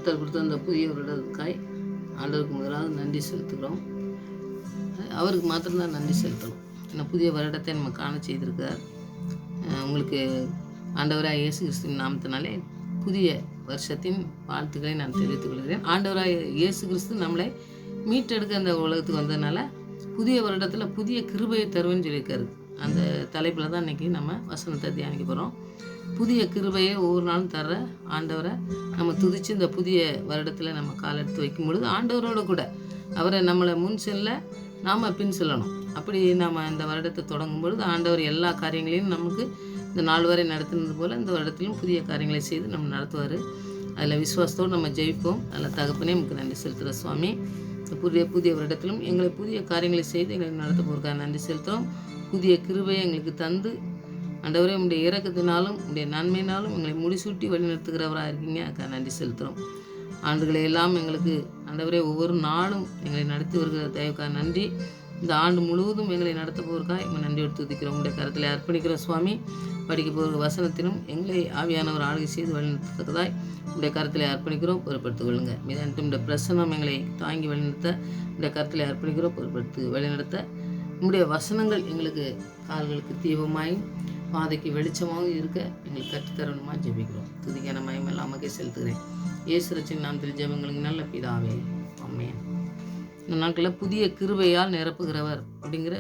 கர்த்தர் கொடுத்த அந்த புதிய வருடத்துக்காய் ஆண்டவருக்கு முதலாவது நன்றி செலுத்துகிறோம். அவருக்கு மாத்திரம்தான் நன்றி செலுத்தணும். இந்த புதிய வருடத்தை நம்ம காண செய்திருக்கிறார். உங்களுக்கு ஆண்டவராக இயேசு கிறிஸ்துவின் நாமத்தினாலே புதிய வருஷத்தின் வாழ்த்துக்களை நான் தெரிவித்துக் கொள்கிறேன். ஆண்டவராக இயேசு கிறிஸ்து நம்மளை மீட்டெடுக்க அந்த உலகத்துக்கு வந்ததுனால புதிய வருடத்தில் புதிய கிருபையை தருவேன்னு சொல்லியிருக்காரு. அந்த தலைப்பில் தான் இன்றைக்கி நம்ம வசனத்தை தியானிக்க போகிறோம். புதிய கிருபையை ஒவ்வொரு நாளும் தர்ற ஆண்டவரை நம்ம துதித்து இந்த புதிய வருடத்தில் நம்ம கால் எடுத்து வைக்கும் பொழுது ஆண்டவரோடு கூட அவரை நம்மளை முன் செல்ல நாம் பின் செல்லணும். அப்படி நம்ம இந்த வருடத்தை தொடங்கும் பொழுது ஆண்டவர் எல்லா காரியங்களையும் நமக்கு இந்த நாள் வரை நடத்துனது போல் இந்த வருடத்திலும் புதிய காரியங்களை செய்து நம்ம நடத்துவார். அதில் விசுவாசத்தோடு நம்ம ஜெயிப்போம். அதில் தகப்பனே நமக்கு நன்றி செலுத்துகிற சுவாமி. புதிய வருடத்திலும் எங்களை புதிய காரியங்களை செய்து எங்களை நடத்த போகிறக்காக நன்றி செலுத்துகிறோம். புதிய கிருபையை எங்களுக்கு தந்து ஆண்டவரே உங்களுடைய இரக்கத்தினாலும் உங்களுடைய நன்மையினாலும் எங்களை முடிசூட்டி வழிநடத்துகிறவராக இருக்கீங்க. அதுக்காக நன்றி செலுத்துகிறோம். ஆண்டுகளை எல்லாம் எங்களுக்கு ஆண்டவரே ஒவ்வொரு நாளும் எங்களை நடத்தி வருகிற தயவுக்காக நன்றி. இந்த ஆண்டு முழுவதும் எங்களை நடத்த போகிறக்காக எங்கள் நன்றியோடு துதிக்கிறோம். உங்களுடைய கருத்தில் அர்ப்பணிக்கிறோம் சுவாமி. படிக்க போகிற வசனத்திலும் எங்களை ஆவியானவர் ஆளுகை செய்து வழிநடத்தக்கதாய் உங்களுடைய கருத்தில் அர்ப்பணிக்கிறோம். பொறுப்படுத்திக் கொள்ளுங்கள். மீதான உடைய பிரசனம் எங்களை தாங்கி வழிநடத்த உங்களுடைய கருத்தில் அர்ப்பணிக்கிறோம். பொறுப்படுத்தி வழிநடத்த உங்களுடைய வசனங்கள் எங்களுக்கு கால்களுக்கு தீபமாயும் பாதைக்கு வெளிச்சமாகவும் இருக்க எங்களுக்கு கற்றுத்தரணுமா ஜெபிக்கிறோம். துதிக்கான மயமெல்லாம் நமக்கே செலுத்துகிறேன். இயேசு ரட்சின் நாமத்தில் ஜெபங்களுக்கு நல்ல பிதாவே, ஆமென். இந்த நாட்களில் புதிய கிருபையால் நிரப்புகிறவர் அப்படிங்கிற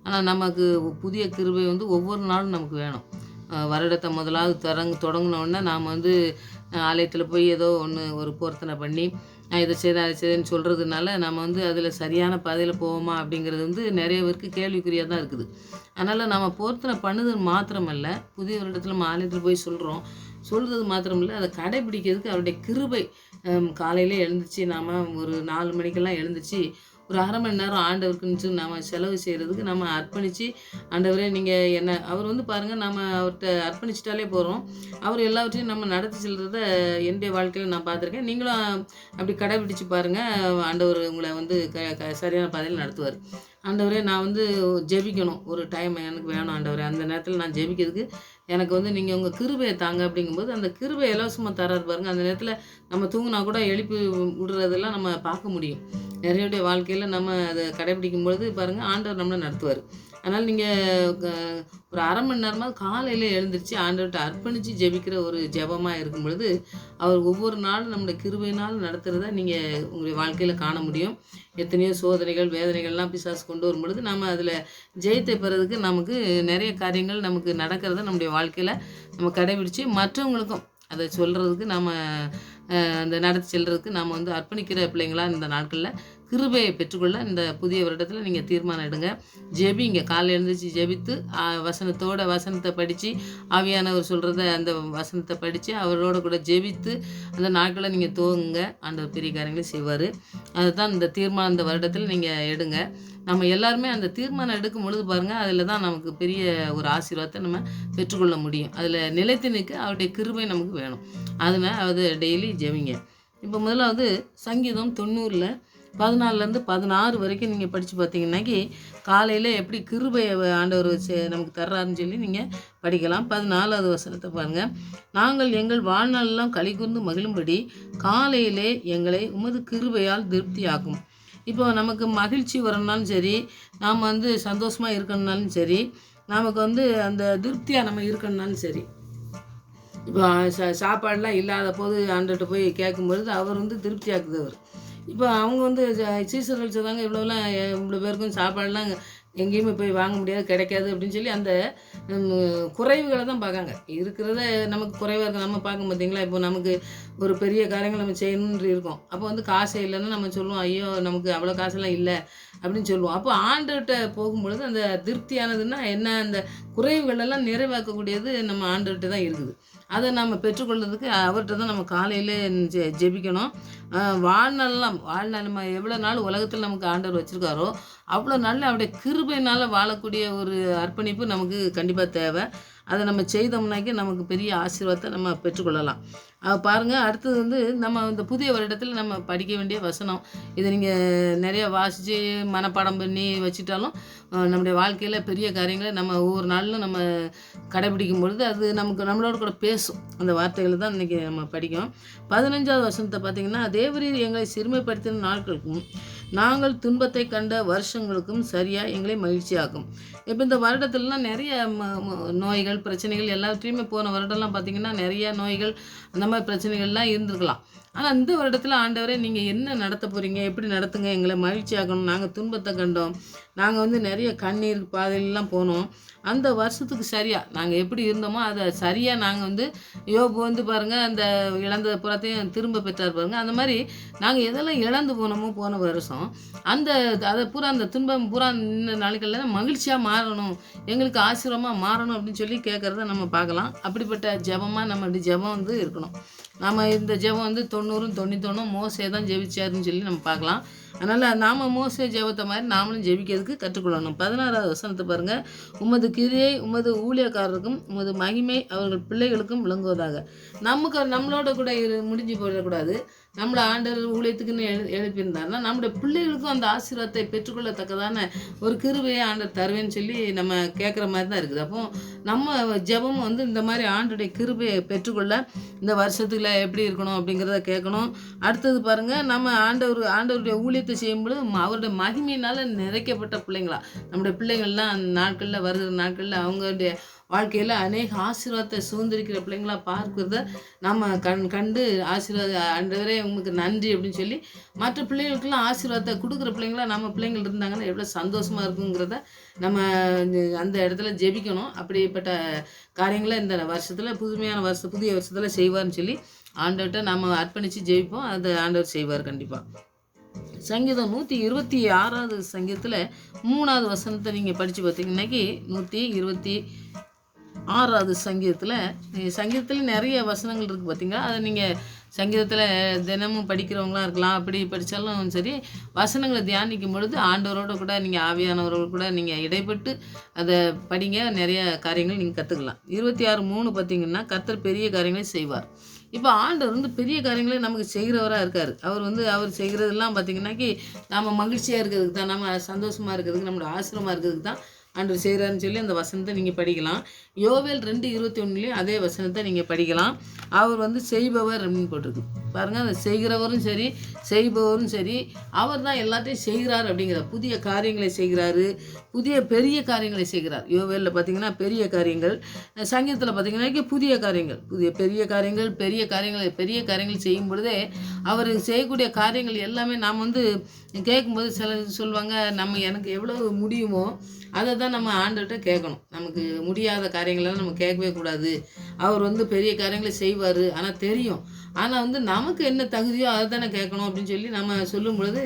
ஆனால் நமக்கு புதிய கிருபை ஒவ்வொரு நாளும் நமக்கு வேணும். வருடத்தை முதலாவது தொடங்கினோடனே நாம் ஆலயத்தில் போய் ஏதோ ஒரு பொருத்தனை பண்ணி நான் இதை செய்தேன் அதை செய்தேன்னு சொல்கிறதுனால நம்ம அதில் சரியான பாதையில் போவோமா அப்படிங்கிறது நிறைய பேருக்கு கேள்விக்குறியாக தான் இருக்குது. அதனால் நம்ம பொருத்தனை பண்ணுறது மாத்திரமல்ல, புதிய வருடத்தில் நம்ம ஆலயத்தில் போய் சொல்கிறது மாத்திரமில்லை, அதை கடைபிடிக்கிறதுக்கு அவருடைய கிருபை. காலையில் எழுந்திரிச்சு நாம் ஒரு 4 மணிக்கெல்லாம் எழுந்திரிச்சு ஒரு அரை மணி நேரம் ஆண்டவருக்குன்னு நம்ம செலவு செய்கிறதுக்கு நம்ம அர்ப்பணித்து ஆண்டவரே நீங்கள் என்ன அவர் பாருங்கள், நம்ம அவர்கிட்ட அர்ப்பணிச்சிட்டாலே போகிறோம். அவர் எல்லாவற்றையும் நம்ம நடத்தி செல்கிறத என்னுடைய வாழ்க்கையில் நான் பார்த்துருக்கேன். நீங்களும் அப்படி கடைபிடிச்சு பாருங்கள். ஆண்டவர் உங்களை சரியான பாதையில் நடத்துவார். ஆண்டவரே நான் ஜெபிக்கணும், ஒரு டைம் எனக்கு வேணும் ஆண்டவரே, அந்த நேரத்தில் நான் ஜெபிக்கிறதுக்கு எனக்கு நீங்கள் உங்கள் கிருபையை தாங்க அப்படிங்கும்போது அந்த கிருபை இலவசமாக தராது பாருங்கள். அந்த நேரத்தில் நம்ம தூங்கினா கூட எழுப்பி விடுறதெல்லாம் நம்ம பார்க்க முடியும். நிறைய வாழ்க்கையில் நம்ம அதை கடைபிடிக்கும் பொழுது பாருங்கள் ஆண்டவர் நம்மளை நடத்துவார். அதனால் நீங்கள் ஒரு அரை மணி நேரமாக காலையில் எழுந்திரிச்சு ஆண்டவர்கிட்ட அர்ப்பணித்து ஜெபிக்கிற ஒரு ஜெபமாக இருக்கும் பொழுது அவர் ஒவ்வொரு நாளும் நம்மளுடைய கிருபையினால் நடத்துகிறத நீங்கள் உங்களுடைய வாழ்க்கையில் காண முடியும். எத்தனையோ சோதனைகள் வேதனைகள்லாம் பிசாசு கொண்டு வரும் பொழுது நம்ம அதில் ஜெயத்தை பெறதுக்கு நமக்கு நிறைய காரியங்கள் நமக்கு நடக்கிறத நம்முடைய வாழ்க்கையில் நம்ம கடைபிடித்து மற்றவங்களுக்கும் அதை சொல்கிறதுக்கு நம்ம அந்த நடத்தி செல்கிறதுக்கு நாம் அர்ப்பணிக்கிற பிள்ளைங்களாக இந்த நாட்களில் கிருபையை பெற்றுக்கொள்ள இந்த புதிய வருடத்தில் நீங்கள் தீர்மானம் எடுங்க. ஜெபிங்க. காலையில் எழுந்திரிச்சு ஜெபித்து வசனத்தை படித்து ஆவியானவர் சொல்கிறத அந்த வசனத்தை படித்து அவரோட கூட ஜெபித்து அந்த நாட்களை நீங்கள் துவங்குங்க. ஆண்டவர் பெரிய காரியங்களையும் செய்வார். அதுதான் இந்த தீர்மானம் இந்த வருடத்தில் நீங்கள் எடுங்க. நம்ம எல்லாருமே அந்த தீர்மானம் எடுக்கும் பொழுது பாருங்கள், அதில் தான் நமக்கு பெரிய ஒரு ஆசீர்வாதத்தை நம்ம பெற்றுக்கொள்ள முடியும். அதில் நிலைத்து நிற்க அவருடைய கிருபை நமக்கு வேணும். அதனால் அது டெய்லி ஜெபிங்க. இப்போ முதலாவது சங்கீதம் 90ல் 14லேருந்து 16 வரைக்கும் நீங்கள் படித்து பார்த்தீங்கன்னாக்கி காலையில் எப்படி கிருபையை ஆண்டவர் நமக்கு தர்றாருன்னு சொல்லி நீங்கள் படிக்கலாம். 14வது வசனத்தை பாருங்கள். நாங்கள் எங்கள் வாழ்நாளெல்லாம் களிகூர்ந்து மகிழும்படி காலையிலே எங்களை உமது கிருபையால் திருப்தியாக்கும். இப்போ நமக்கு மகிழ்ச்சி வரணும்னாலும் சரி, நாம் சந்தோஷமாக இருக்கணும்னாலும் சரி, நமக்கு அந்த திருப்தியாக நம்ம இருக்கணும்னாலும் சரி, இப்போ சாப்பாடெலாம் இல்லாத போது ஆண்டவர்கிட்ட போய் கேட்கும்பொழுது அவர் திருப்தியாக்குது. அவர் இப்போ அவங்க சீசர்கள் சொல்கிறாங்க, இவ்வளோ பேருக்கும் சாப்பாடெலாம் எங்கேயுமே போய் வாங்க முடியாது, கிடைக்காது அப்படின்னு சொல்லி அந்த குறைவுகளை தான் பார்க்காங்க. இருக்கிறத நமக்கு குறைவாக இருக்குது நம்ம பார்க்க பார்த்தீங்களா. இப்போ நமக்கு ஒரு பெரிய காரியங்கள் நம்ம செய்யணுன்னு இருக்கோம். அப்போ காசே இல்லைன்னா நம்ம சொல்லுவோம், ஐயோ நமக்கு அவ்வளோ காசெல்லாம் இல்லை அப்படின்னு சொல்லுவோம். அப்போ ஆண்டவர்கிட்ட போகும்பொழுது அந்த திருப்தியானதுன்னா என்ன, அந்த குறைவுகளெல்லாம் நிறைவாக்கக்கூடியது நம்ம ஆண்டவர்கிட்ட தான் இருக்குது. அதை நம்ம பெற்றுக்கொள்றதுக்கு அவர்கிட்ட தான் நம்ம காலையில் ஜெபிக்கணும். வாழ்நாள் நம்ம எவ்வளோ நாள் உலகத்தில் நமக்கு ஆண்டவர் வச்சுருக்காரோ அவ்வளோ நாள் அவருடைய கிருபையினால் வாழக்கூடிய ஒரு அர்ப்பணிப்பு நமக்கு கண்டிப்பாக தேவை. அதை நம்ம செய்தோம்னாக்கி நமக்கு பெரிய ஆசீர்வாதத்தை நம்ம பெற்றுக்கொள்ளலாம். பாருங்கள், அடுத்தது வந்து நம்ம இந்த புதிய வருடத்தில் நம்ம படிக்க வேண்டிய வசனம். இதை நீங்கள் நிறைய வாசித்து மனப்பாடம் பண்ணி வச்சுட்டாலும் நம்முடைய வாழ்க்கையில் பெரிய காரியங்களை நம்ம ஒவ்வொரு நாளிலும் நம்ம கடைபிடிக்கும் பொழுது அது நம்மளோட கூட பேசும். அந்த வார்த்தைகளை தான் இன்றைக்கி நம்ம படிக்கும். 15வது வசனத்தை பார்த்திங்கன்னா, தேவரீர் எங்களை சிறுமைப்படுத்தின நாட்களுக்கும் நாங்கள் துன்பத்தை கண்ட வருஷங்களுக்கும் சரியாக எங்களை மகிழ்ச்சியாக்கும். இப்போ இந்த வருடத்துலலாம் நிறைய நோய்கள் பிரச்சனைகள் எல்லாத்தையுமே போன வருடம்லாம் பார்த்திங்கன்னா நிறையா நோய்கள் அந்த மாதிரி பிரச்சனைகள்லாம் இருந்திருக்கலாம். ஆனால் இந்த வருடத்தில் ஆண்டவரே நீங்கள் என்ன நடத்த போகிறீங்க, எப்படி நடத்துங்க, எங்களை மகிழ்ச்சியாக்கணும். நாங்கள் துன்பத்தை கண்டோம், நாங்கள் வந்து நிறைய கண்ணீர் பாதையிலலாம் போனோம். அந்த வருஷத்துக்கு சரியாக நாங்கள் எப்படி இருந்தோமோ அதை சரியாக நாங்கள் வந்து யோபு வந்து பாருங்கள் அந்த இழந்த புறத்தையும் திரும்ப பெற்றார் பாருங்கள். அந்த மாதிரி நாங்கள் எதெல்லாம் இழந்து போனோமோ போன வருஷம் அதை பூரா அந்த துன்பம் பூரா இந்த நாட்களில் மகிழ்ச்சியாக மாறணும், எங்களுக்கு ஆசீர்வாதமாக மாறணும் அப்படின்னு சொல்லி கேட்குறத நம்ம பார்க்கலாம். அப்படிப்பட்ட ஜெபமாக நம்மளுடைய ஜெபம் வந்து இருக்கணும். நம்ம இந்த ஜெபம் வந்து 90 91 மோசே தான் ஜெபிச்சாருன்னு சொல்லி நம்ம பார்க்கலாம். அதனால் நாம் மோசே ஜெபத்தை மாதிரி நாமளும் ஜெபிக்கிறதுக்கு கற்றுக்கொள்ளணும். 16வது வசனத்தை பாருங்கள். உமது கிரியை உமது ஊழியக்காரருக்கும் உமது மகிமை அவர்கள் பிள்ளைகளுக்கும் விளங்குவதாக. நம்மளோட கூட முடிஞ்சு போயிடக்கூடாது. நம்மளை ஆண்டவர் ஊழியத்துக்குன்னு எழுப்பியிருந்தாருன்னா நம்முடைய பிள்ளைகளுக்கும் அந்த ஆசீர்வாதத்தை பெற்றுக்கொள்ளத்தக்கதான ஒரு கிருபையை ஆண்டவர் தருவேன்னு சொல்லி நம்ம கேட்குற மாதிரி தான் இருக்குது. அப்போ நம்ம ஜெபம் வந்து இந்த மாதிரி ஆண்டுடைய கிருபையை பெற்றுக்கொள்ள இந்த வருஷத்துக்குள்ள எப்படி இருக்கணும் அப்படிங்கிறத கேட்கணும். அடுத்தது பாருங்கள், நம்ம ஆண்டவருடைய ஊழியத்தை செய்யும்போது அவருடைய மகிமையினால் நிறைக்கப்பட்ட பிள்ளைங்களா நம்முடைய பிள்ளைங்கள்லாம் அந்த நாட்களில் வருகிற நாட்களில் அவங்களுடைய வாழ்க்கையில் அநேக ஆசீர்வாதத்தை சுதந்திரிக்கிற பிள்ளைங்களா பார்க்கிறத நம்ம கண்டு ஆண்டவரே உங்களுக்கு நன்றி அப்படின்னு சொல்லி மற்ற பிள்ளைகளுக்கெல்லாம் ஆசீர்வாதத்தை கொடுக்குற பிள்ளைங்களா நம்ம பிள்ளைங்கள் இருந்தாங்கன்னா எவ்வளோ சந்தோஷமாக இருக்குங்கிறத நம்ம அந்த இடத்துல ஜெபிக்கணும். அப்படிப்பட்ட காரியங்களை இந்த வருஷத்தில் புதிய வருஷத்தில் செய்வார்னு சொல்லி ஆண்டவர்கிட்ட நம்ம அர்ப்பணித்து ஜெபிப்போம். அதை ஆண்டவர் செய்வார் கண்டிப்பாக. சங்கீதம் 126வது சங்கீதத்தில் 3வது வசனத்தை நீங்கள் படித்து பார்த்தீங்கன்னாக்கி 126வது சங்கீதத்தில் நிறைய வசனங்கள் இருக்குது பார்த்தீங்களா. அதை நீங்கள் சங்கீதத்தில் தினமும் படிக்கிறவங்களாம் இருக்கலாம். அப்படி படித்தாலும் சரி, வசனங்களை தியானிக்கும் பொழுது ஆண்டவரோட கூட நீங்கள் ஆவியானவரோடு கூட நீங்கள் இடைப்பட்டு அதை படிங்க. நிறைய காரியங்கள் நீங்கள் கற்றுக்கலாம். 26:3 பார்த்தீங்கன்னா, கர்த்தர் பெரிய காரியங்களை செய்வார். இப்போ ஆண்டவர் வந்து பெரிய காரியங்களே நமக்கு செய்கிறவராக இருக்கார். அவர் செய்கிறதெல்லாம் பார்த்திங்கன்னாக்கி நம்ம மகிழ்ச்சியாக இருக்கிறதுக்கு தான், நம்ம சந்தோஷமாக இருக்கிறதுக்கு, நம்மளோட ஆசிரமாக இருக்கிறதுக்கு தான் ஆண்டவர் செய்கிறாருன்னு சொல்லி அந்த வசனத்தை நீங்கள் படிக்கலாம். யோவேல் 2:21 அதே வசனத்தை நீங்கள் படிக்கலாம். அவர் வந்து செய்பவர் அப்படின்னு போட்டிருக்கு பாருங்கள். அதை செய்கிறவரும் சரி செய்பவரும் சரி அவர் தான் எல்லாத்தையும் செய்கிறார் அப்படிங்கிற புதிய காரியங்களை செய்கிறாரு, பெரிய காரியங்களை செய்கிறார். யோவேலில் பார்த்திங்கன்னா பெரிய காரியங்கள், சங்கீதத்தில் பார்த்திங்கன்னா பெரிய காரியங்கள் செய்யும் பொழுதே அவர் செய்யக்கூடிய காரியங்கள் எல்லாமே நாம் வந்து கேட்கும்போது சிலர் சொல்லுவாங்க, எனக்கு எவ்வளவு முடியுமோ அதை தான் நம்ம ஆண்டவர்கிட்ட கேட்கணும். நமக்கு முடியாத காரியங்களெல்லாம் நம்ம கேட்கவே கூடாது. அவர் வந்து பெரிய காரியங்களை செய்வார், ஆனால் தெரியும். ஆனால் வந்து நமக்கு என்ன தகுதியோ அதை தானே கேட்கணும் அப்படின்னு சொல்லி நம்ம சொல்லும் பொழுது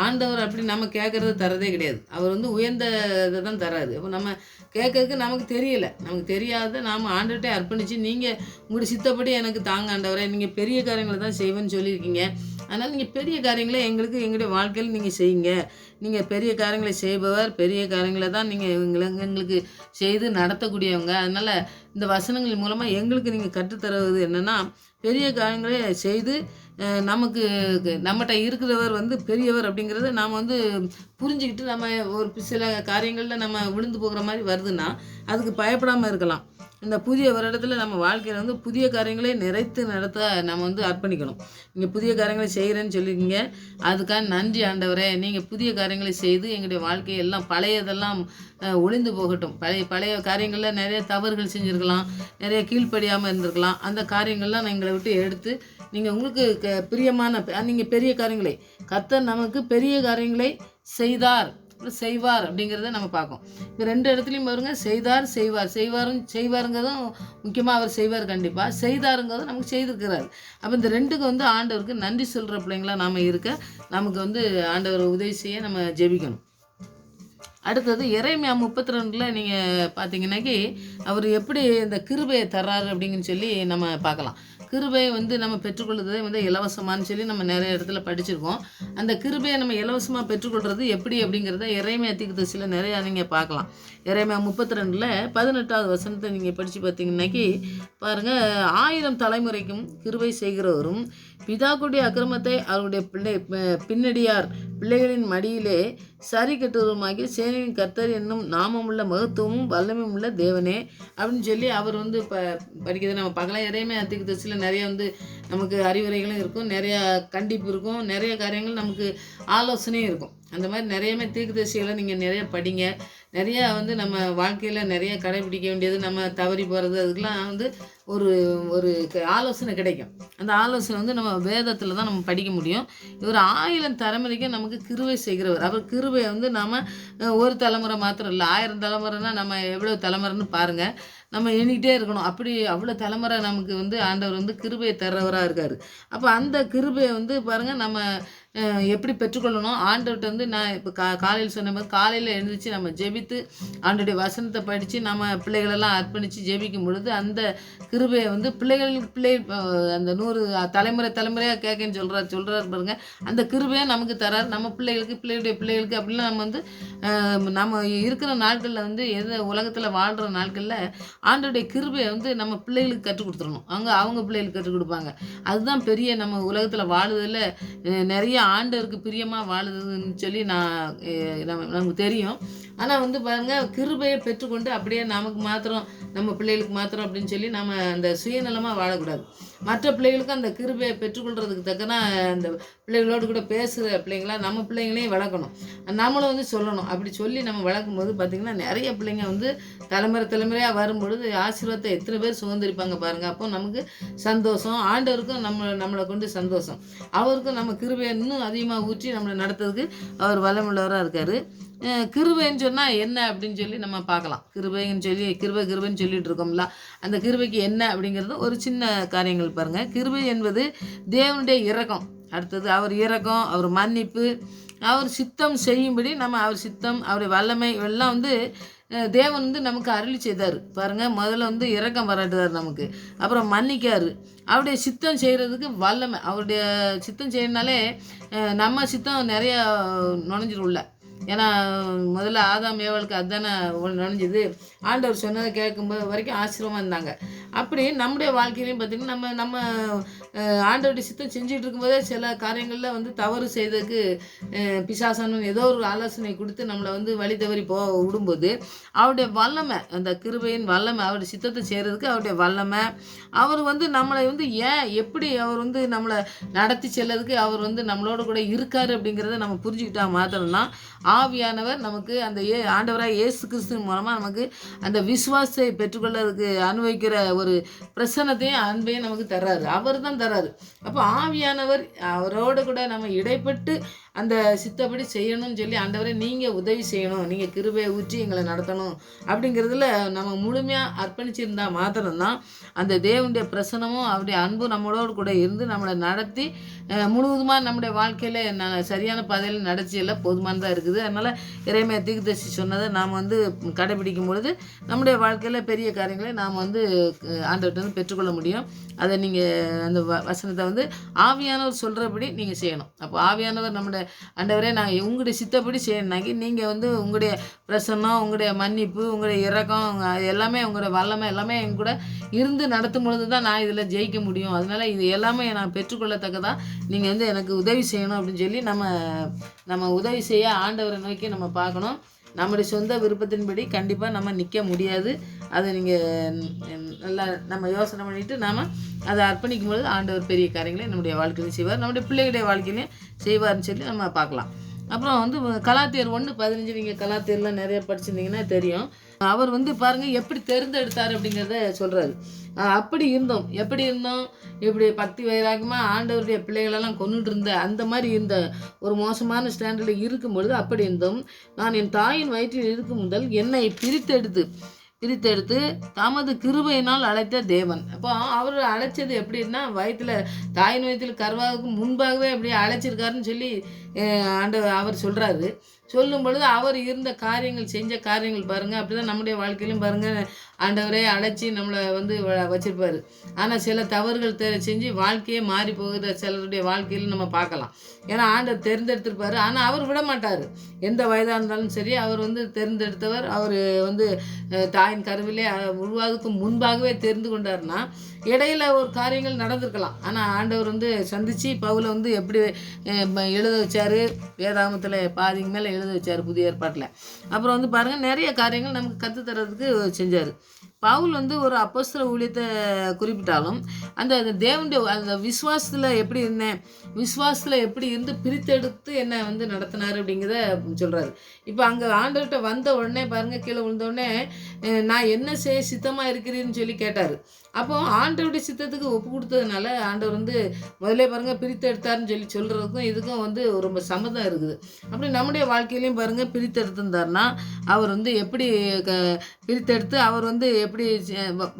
ஆண்டவர் அப்படி நம்ம கேட்குறத தரதே கிடையாது. அவர் வந்து உயர்ந்த இதை தான் தராது. அப்போ நம்ம கேட்கறதுக்கு நமக்கு தெரியலை, நமக்கு தெரியாத நாம் ஆண்டவர்கிட்ட அர்ப்பணித்து நீங்கள் உங்களுடைய சித்தப்படி எனக்கு தாங்க ஆண்டவரே, நீங்கள் பெரிய காரியங்களை தான் செய்வேன்னு சொல்லியிருக்கீங்க. அதனால் நீங்கள் பெரிய காரியங்களை எங்களுடைய வாழ்க்கையில் நீங்கள் செய்யுங்க. நீங்கள் பெரிய காரியங்களை செய்பவர், பெரிய காரியங்களை தான் நீங்கள் எங்களுக்கு செய்து நடத்தக்கூடியவங்க. அதனால் இந்த வசனங்கள் மூலமாக எங்களுக்கு நீங்கள் கற்றுத்தருவது என்னென்னா, பெரிய காரியங்களை செய்து நம்மகிட்ட இருக்கிறவர் வந்து பெரியவர் அப்படிங்கிறத நாம் வந்து புரிஞ்சுக்கிட்டு நம்ம ஒரு சில காரியங்களில் நம்ம விழுந்து போகிற மாதிரி வருதுன்னா அதுக்கு பயப்படாமல் இருக்கலாம். இந்த புதிய வருடத்தில் நம்ம வாழ்க்கையில் வந்து புதிய காரியங்களை நிறைத்து நடத்த நம்ம வந்து அர்ப்பணிக்கணும். நீங்கள் புதிய காரியங்களை செய்கிறேன்னு சொல்லியிருக்கீங்க, அதுக்காக நன்றி ஆண்டவரே. நீங்கள் புதிய காரியங்களை செய்து எங்களுடைய வாழ்க்கையை எல்லாம் பழையதெல்லாம் ஒளிந்து போகட்டும். பழைய காரியங்களில் நிறைய தவறுகள் செஞ்சுருக்கலாம், நிறைய கீழ்ப்படியாமல் இருந்திருக்கலாம். அந்த காரியங்கள்லாம் எங்களை விட்டு எடுத்து நீங்கள் உங்களுக்கு பிரியமான நீங்கள் பெரிய காரியங்களை கர்த்தர் நமக்கு பெரிய காரியங்களை செய்வார் அப்படிங்கிறத நம்ம பார்க்கோம். இப்போ 2 இடத்துலையும் பாருங்க, செய்வாருங்கிறதும் முக்கியமாக அவர் செய்வார் கண்டிப்பாக, செய்தாருங்கிறதும் நமக்கு செய்திருக்கிறார். அப்போ இந்த 2க்கும் வந்து ஆண்டவருக்கு நன்றி சொல்கிற பிள்ளைங்களா நாம் இருக்க நமக்கு வந்து ஆண்டவர் உதவி செய்ய நம்ம ஜெபிக்கணும். அடுத்தது எரேமியா 32 நீங்கள் பார்த்தீங்கன்னாக்கி அவர் எப்படி இந்த கிருபையை தர்றாரு அப்படின்னு சொல்லி நம்ம பார்க்கலாம். கிருபையை வந்து நம்ம பெற்றுக்கொள்வதே வந்து இலவசமானு சொல்லி நம்ம நிறைய இடத்துல படிச்சிருக்கோம். அந்த கிருபையை நம்ம இலவசமாக பெற்றுக்கொள்வது எப்படி அப்படிங்கிறத எரேமியா தீர்க்கதரிசியில் நிறையா நீங்கள் பார்க்கலாம். எரேமியா 32 18வது வசனத்தை நீங்கள் படித்து பார்த்தீங்கன்னாக்கி பாருங்கள், 1000 தலைமுறைக்கும் கிருபை செய்கிறவரும் பிதாக்குடைய அக்கிரமத்தை அவருடைய பின்னடியார் பிள்ளைகளின் மடியிலே சரி கட்டுவதுமாகி சேனையின் கர்த்தர் என்னும் நாமமுள்ள மகத்துவமும் வல்லமையும் உள்ள தேவனே அப்படின்னு சொல்லி அவர் வந்து படிக்கிறது நம்ம பார்க்கலாம். எரேமியா தீர்க்கதரிசியில் நிறைய வந்து நமக்கு அறிவுரைகளும் இருக்கும், நிறையா கண்டிப்பு இருக்கும், நிறைய காரியங்கள் நமக்கு ஆலோசனையும் இருக்கும். அந்த மாதிரி நிறையமே தீர்க்கதரிசிகளை நீங்கள் நிறைய படிங்க. நிறையா வந்து நம்ம வாழ்க்கையில் நிறைய கடைபிடிக்க வேண்டியது, நம்ம தவறி போகிறது, அதுக்கெலாம் வந்து ஒரு ஒரு ஆலோசனை கிடைக்கும். அந்த ஆலோசனை வந்து நம்ம வேதத்தில் தான் நம்ம படிக்க முடியும். இவர் 1000 தலைமுறைக்கும் நமக்கு கிருபை செய்கிறவர். அவர் கிருபையை வந்து நாம் ஒரு தலைமுறை மாத்திரம் இல்லை, 1000 தலைமுறைனா நம்ம எவ்வளோ தலைமுறைன்னு பாருங்கள். நம்ம எண்ணிக்கிட்டே இருக்கணும். அப்படி அவ்வளோ தலைமுறை நமக்கு வந்து ஆண்டவர் வந்து கிருபையை தர்றவராக இருக்கார். அப்போ அந்த கிருபையை வந்து பாருங்கள், நம்ம எப்படி பெற்றுக்கொள்ளணும். ஆண்டவர்கிட்ட வந்து நான் இப்போ காலையில் சொன்ன மாதிரி காலையில் எழுந்திரிச்சு நம்ம ஜெபித்து ஆண்டோடைய வசனத்தை படித்து நம்ம பிள்ளைகளெல்லாம் அர்ப்பணித்து ஜெபிக்கும் பொழுது அந்த கிருபையை வந்து அந்த 100 தலைமுறையாக கேட்கன்னு சொல்கிறார் பாருங்கள். அந்த கிருபையை நமக்கு தரார். நம்ம பிள்ளைகளுக்கு பிள்ளைகளுக்கு அப்படிலாம் நம்ம வந்து நம்ம இருக்கிற நாட்களில் வந்து உலகத்தில் வாழ்கிற நாட்களில் ஆண்டோடைய கிருபையை வந்து நம்ம பிள்ளைகளுக்கு கற்றுக் கொடுத்துடணும். அவங்க பிள்ளைகளுக்கு கற்றுக் கொடுப்பாங்க. அதுதான் பெரிய நம்ம உலகத்தில் வாழுதில் நிறைய ஆண்டவருக்கு பிரியமாக வாழுதுன்னு சொல்லி நமக்கு தெரியும். ஆனால் வந்து பாருங்கள், கிருபையை பெற்றுக்கொண்டு அப்படியே நமக்கு மாத்திரம் நம்ம பிள்ளைகளுக்கு மாத்திரம் அப்படின்னு சொல்லி நம்ம அந்த சுயநலமாக வாழக்கூடாது. மற்ற பிள்ளைகளுக்கும் அந்த கிருபையை பெற்றுக்கொள்கிறதுக்கு தக்கனா அந்த பிள்ளைகளோடு கூட பேசுகிற பிள்ளைங்களா நம்ம பிள்ளைங்களையும் வளர்க்கணும். நம்மளும் வந்து சொல்லணும். அப்படி சொல்லி நம்ம வளர்க்கும் போது பார்த்திங்கன்னா நிறைய பிள்ளைங்க வந்து தலைமுறையாக வரும்பொழுது ஆசீர்வாதத்தை எத்தனை பேர் சுதந்திரிப்பாங்க பாருங்கள். அப்போ நமக்கு சந்தோஷம், ஆண்டவருக்கும் நம்மளை கொண்டு சந்தோஷம், அவருக்கும் நம்ம கிருபையை இன்னும் அதிகமாக ஊற்றி நம்மளை நடத்துறதுக்கு அவர் வல்லமுள்ளவராக இருக்கார். கிருபைன்னு சொன்னால் என்ன அப்படின்னு சொல்லி நம்ம பார்க்கலாம். கிருபைன்னு சொல்லி கிருபைன்னு சொல்லிட்டு இருக்கோம்ல, அந்த கிருபைக்கு என்ன அப்படிங்கிறது ஒரு சின்ன காரியங்கள் பாருங்கள். கிருபை என்பது தேவனுடைய இரக்கம். அடுத்தது அவர் இரக்கம், அவர் மன்னிப்பு, அவர் சித்தம் செய்யும்படி நம்ம அவர் சித்தம், அவருடைய வல்லமை எல்லாம் வந்து தேவன் வந்து நமக்கு அருளி செய்தார் பாருங்கள். முதல்ல வந்து இரக்கம் பாராட்டுதார் நமக்கு, அப்புறம் மன்னிக்காரு, அவருடைய சித்தம் செய்கிறதுக்கு வல்லமை. அவருடைய சித்தம் செய்யறதுனாலே நம்ம சித்தம் நிறையா நுழைஞ்சிரும்ல. ஏன்னா முதல்ல ஆதாம் ஏவாளுக்கு அதுதானே நுழைஞ்சிது. ஆண்டவர் சொன்னதை கேட்கும்போது வரைக்கும் ஆச்சரியமாக இருந்தாங்க. அப்படி நம்முடைய வாழ்க்கையிலையும் பார்த்திங்கன்னா நம்ம ஆண்டவருடைய சித்தம் செஞ்சுட்டு இருக்கும்போதே சில காரியங்களில் வந்து தவறு செய்ததுக்கு பிசாசானு ஏதோ ஒரு ஆலோசனை கொடுத்து நம்மளை வந்து வழி தவறி விடும்போது அவருடைய வல்லமை, அந்த கிருபையின் வல்லமை, அவருடைய சித்தத்தை செய்கிறதுக்கு அவருடைய வல்லமை, அவர் வந்து நம்மளை வந்து எப்படி அவர் வந்து நம்மளை நடத்தி செல்லதுக்கு அவர் வந்து நம்மளோட கூட இருக்கார் அப்படிங்கிறத நம்ம புரிஞ்சுக்கிட்டா மாத்திரம்தான் ஆவியானவர் நமக்கு அந்த ஆண்டவராக இயேசு கிறிஸ்துவின் மூலமாக நமக்கு அந்த விசுவாசத்தை பெற்றுக்கொள்ளறதுக்கு அனுபவிக்கிற ஒரு பிரசன்னத்தையும் அன்பையும் நமக்கு தர்றாரு. அவர் தான் தர்றாரு. அப்போ ஆவியானவர் அவரோடு கூட நம்ம இடைப்பட்டு அந்த சித்தப்படி செய்யணும்னு சொல்லி ஆண்டவரை நீங்கள் உதவி செய்யணும், நீங்கள் கிருபையை ஊற்றி எங்களை நடத்தணும் அப்படிங்கிறதுல நம்ம முழுமையாக அர்ப்பணிச்சிருந்தா மாத்திரம்தான் அந்த தேவனுடைய பிரசனமும் அவருடைய அன்பும் நம்மளோடு கூட இருந்து நம்மளை நடத்தி முழுவதுமாக நம்முடைய வாழ்க்கையில் சரியான பாதையில் நடத்தியெல்லாம் போதுமானதாக இருக்குது. அதனால் எரேமியா தீர்க்கதரிசி சொன்னதை நாம் வந்து கடைபிடிக்கும் பொழுது நம்முடைய வாழ்க்கையில் பெரிய காரியங்களை நாம் வந்து ஆண்டவர்கிட்ட வந்து பெற்றுக்கொள்ள முடியும். அதை நீங்கள் அந்த வசனத்தை வந்து ஆவியானவர் சொல்கிறபடி நீங்கள் செய்யணும். அப்போ ஆவியானவர் நம்முடைய ஆண்டவரே நான் உங்களுடைய சித்தப்படி செய்யணுனாக்கி நீங்கள் வந்து உங்களுடைய பிரசன்னம், உங்களுடைய மன்னிப்பு, உங்களுடைய இரக்கம் எல்லாமே, உங்களுடைய வல்லமை எல்லாமே என் கூட இருந்து நடத்தும் பொழுது தான் நான் இதில் ஜெயிக்க முடியும். அதனால் இது எல்லாமே நான் பெற்றுக்கொள்ளத்தக்கதான் நீங்கள் வந்து எனக்கு உதவி செய்யணும் அப்படின்னு சொல்லி நம்ம உதவி செய்ய ஆண்டவரை நோக்கி நம்ம பார்க்கணும். நம்முடைய சொந்த விருப்பத்தின்படி கண்டிப்பாக நம்ம நிற்க முடியாது. அதை நீங்கள் நல்லா நம்ம யோசனை பண்ணிவிட்டு நாம் அதை அர்ப்பணிக்கும் பொழுது ஆண்டவர் பெரிய காரியங்களை நம்முடைய வாழ்க்கையிலையும் செய்வார், நம்முடைய பிள்ளைகளுடைய வாழ்க்கையிலையும் செய்வார்னு சொல்லி நம்ம பார்க்கலாம். அப்புறம் வந்து கலாத்தியர் 1:15 நீங்கள் கலாத்தியர்லாம் நிறைய படிச்சிருந்தீங்கன்னா தெரியும். அவர் வந்து பாருங்கள் எப்படி தேர்ந்தெடுத்தார் அப்படிங்கிறத சொல்கிறாரு. எப்படி இருந்தோம் இப்படி பக்தி வைராகமாக ஆண்டவருடைய பிள்ளைகளெல்லாம் கொண்டுட்டு இருந்த அந்த மாதிரி இருந்த ஒரு மோசமான ஸ்டாண்டர்டில் இருக்கும்பொழுது அப்படி இருந்தோம். நான் என் தாயின் வயிற்றில் இருக்கும் முதல் என்னை பிரித்தெடுத்து தமது கிருபையினால் அழைத்த தேவன். அப்போ அவர் அழைச்சது எப்படின்னா தாயின் வயிற்றில் கருவாவுக்கு முன்பாகவே அப்படியே அழைச்சிருக்காருன்னு சொல்லி அவர் சொல்கிறாரு. சொல்லும் பொழுது அவர் இருந்த காரியங்கள், செஞ்ச காரியங்கள் பாருங்கள். அப்படி தான் நம்முடைய வாழ்க்கையிலும் பாருங்கள், ஆண்டவரே அழைச்சி நம்மளை வந்து வச்சிருப்பார். ஆனால் சில தவறுகள் செஞ்சு வாழ்க்கையே மாறி போகிற சிலருடைய வாழ்க்கையில் நம்ம பார்க்கலாம். ஏன்னா ஆண்டவர் தேர்ந்தெடுத்திருப்பார், ஆனால் அவர் விட மாட்டார். எந்த வயதாக இருந்தாலும் சரி, அவர் வந்து தேர்ந்தெடுத்தவர். அவர் வந்து தாயின் கருவிலே உருவாவதுக்கு முன்பாகவே தெரிந்து கொண்டார்னா இடையில ஒரு காரியங்கள் நடந்திருக்கலாம். ஆனால் ஆண்டவர் வந்து சந்தித்து பவுலை வந்து எப்படி எழுத வச்சார், வேதாகமத்தில் பாதிக்கு மேலே எழுத வச்சார் புதிய ஏற்பாட்டில். அப்புறம் வந்து பாருங்கள், நிறைய காரியங்கள் நமக்கு கற்றுத்தரதுக்கு செஞ்சார். பவுல் வந்து ஒரு அப்போஸ்தல ஊழியத்தை குறிப்பிட்டாலும் அந்த தேவனுடைய அந்த விசுவாசத்தில் எப்படி இருந்தேன், விசுவாசத்தில் எப்படி இருந்து பிரித்தெடுத்து என்னை வந்து நடத்தினார் அப்படிங்கிறத சொல்கிறாரு. இப்போ அங்கே ஆண்டவர்கிட்ட வந்த உடனே பாருங்கள், கீழே விழுந்த உடனே நான் என்ன செய்ய சித்தமாக இருக்கிறேன்னு சொல்லி கேட்டார். அப்போ ஆண்டவருடைய சித்தத்துக்கு ஒப்பு கொடுத்ததுனால ஆண்டவர் வந்து முதல்ல பாருங்கள் பிரித்து எடுத்தாருன்னு சொல்லி சொல்கிறதுக்கும் இதுக்கும் வந்து ரொம்ப சம்மதம் இருக்குது. அப்படி நம்முடைய வாழ்க்கையிலையும் பாருங்கள் பிரித்து எடுத்திருந்தாருன்னா அவர் வந்து எப்படி பிரித்தெடுத்து அவர் வந்து எப்படி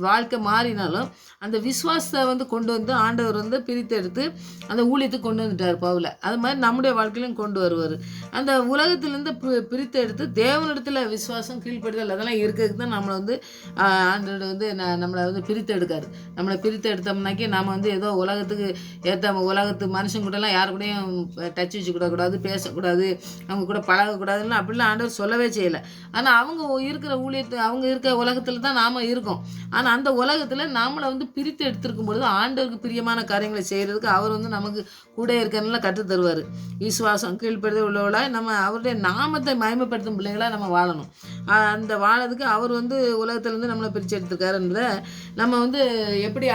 வாழ்க்கை மாறினாலும் அந்த விசுவாசத்தை வந்து கொண்டு வந்து ஆண்டவர் வந்து பிரித்தெடுத்து அந்த ஊழியத்துக்கு கொண்டு வந்துட்டார் பவுலை. அது மாதிரி நம்முடைய வாழ்க்கையிலும் கொண்டு வருவார். அந்த உலகத்திலேருந்து பிரித்தெடுத்து தேவனிடத்தில் விசுவாசம், கீழ்ப்படுதல் அதெல்லாம் இருக்கிறதுக்கு தான் நம்மளை வந்து ஆண்டவர் வந்து நம்மளை வந்து பிரித்தெடுக்காரு. நம்மளை பிரித்து எடுத்தோம்னாக்கி நாம் வந்து ஏதோ உலகத்துக்கு ஏற்ற உலகத்து மனுஷன் கூடலாம் யாரு கூடயும் டச் வச்சுக்கூடக்கூடாது, பேசக்கூடாது, அவங்க கூட பழகக்கூடாதுன்னு அப்படிலாம் ஆண்டவர் சொல்லவே செய்யலை. ஆனால் அவங்க இருக்கிற ஊழியத்தை, அவங்க இருக்கிற உலகத்தில் தான் நாம் இருக்கோம். ஆனால் அந்த உலகத்தில் நம்மளை வந்து பிரித்து எடுத்திருக்கும் பொழுது ஆண்டவருக்கு பிரியமான காரியங்களை செய்கிறதுக்கு அவர் வந்து நமக்கு கூட இருக்கிறனால கற்றுத் தருவார். விசுவாசம், கீழ்ப்படுதல் உள்ளவளாக நம்ம அவருடைய நாமத்தை மகிமைப்படுத்தும் பிள்ளைகளாக நம்ம வாழணும். அந்த வாழறதுக்கு அவர் வந்து உலகத்துலேருந்து நம்மளை பிரித்து எடுத்திருக்காருன்றதை நம்ம வந்து எப்படி